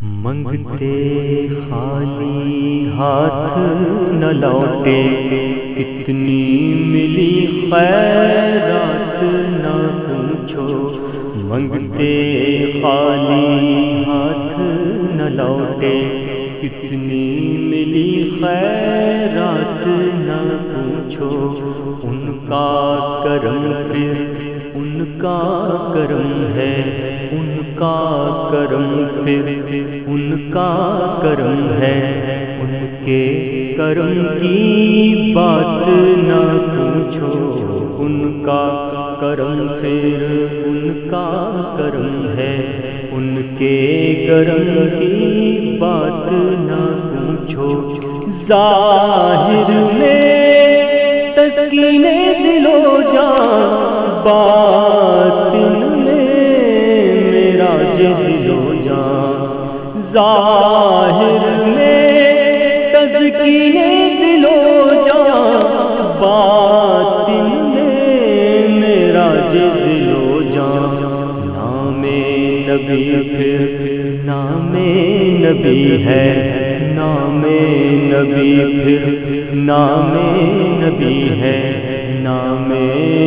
منگتے خالی ہاتھ نہ لوٹے، کتنی ملی خیرات نہ پوچھو۔ منگتے خالی ہاتھ نہ لوٹے، کتنی ملی خیرات نہ پوچھو۔ ان کا کرم پھر ان کا کرم ہے، ان کا کرم پھر ان کا کرم ہے۔ ان کے کرم کی بات نہ پوچھو، ان کا کرم پھر ان کا کرم ہے۔ ان کے کرم کی بات نہ پوچھو۔ ظاہر میں تسکین دل و جان، باطن میں میرا دل و جان۔ ظاہر میں تسکین دل و جان، باطن میں میرا دل و جان۔ نام نبی پھر نام نبی ہے، نام نبی پھر نام نبی ہے۔ نام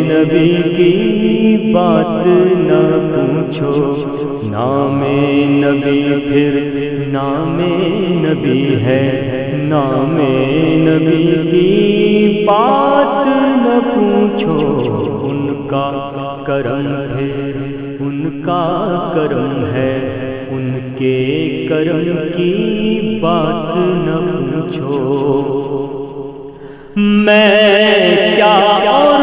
نبی کی بات نہ پوچھو، نام نبی پھر نام نبی ہے۔ نام نبی کی بات نہ پوچھو، ان کا کرم پھر ان کا کرم ہے۔ ان کے کرم کی بات نہ پوچھو۔ میں کیا اور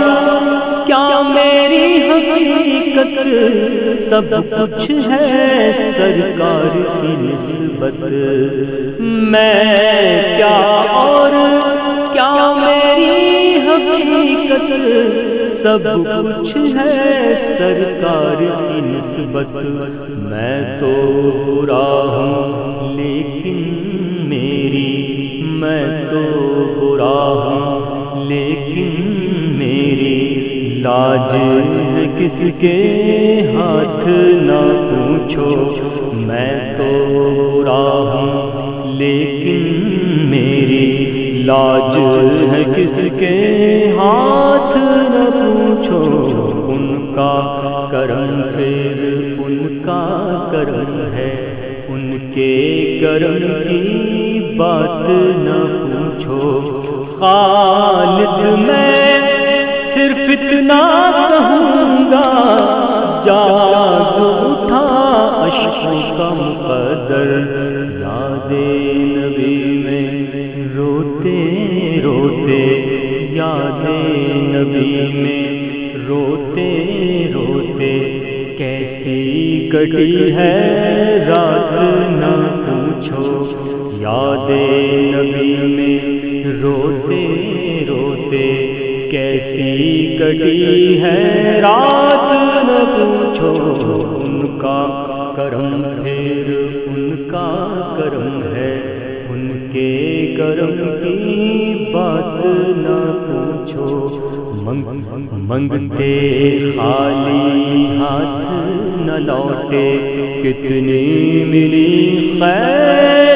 کیا میری حقیقت، سب کچھ ہے سرکار کی نسبت۔ میں کیا اور کیا میری حقیقت، سب کچھ ہے سرکار کی نسبت۔ میں تو برا ہوں لیکن میری، میں تو برا ہوں لیکن میری لاج کس کے ہاتھ نہ پوچھو۔ میں تو برا ہوں لیکن میری لاج ہے کس کے ہاتھ نہ پوچھو۔ ان کا کرم پھر ان کا کرم ہے، ان کے کرم کی بات نہ پوچھو۔ خالد میں صرف اتنا کہوں گا، جاگ اٹھا عشقوں کا مقدر۔ یاد نبی میں روتے روتے، یاد نبی میں روتے روتے، کیسی کٹی ہے رات نہ پوچھو۔ یاد نبی میں روتے روتے، کیسی کٹی ہے رات نہ پوچھو۔ ان کا کرم پھر ان کا کرم ہے، ان کے کرم کی بات نہ پوچھو۔ منگتے خالی ہاتھ نہ لوٹے، کتنی ملی خیر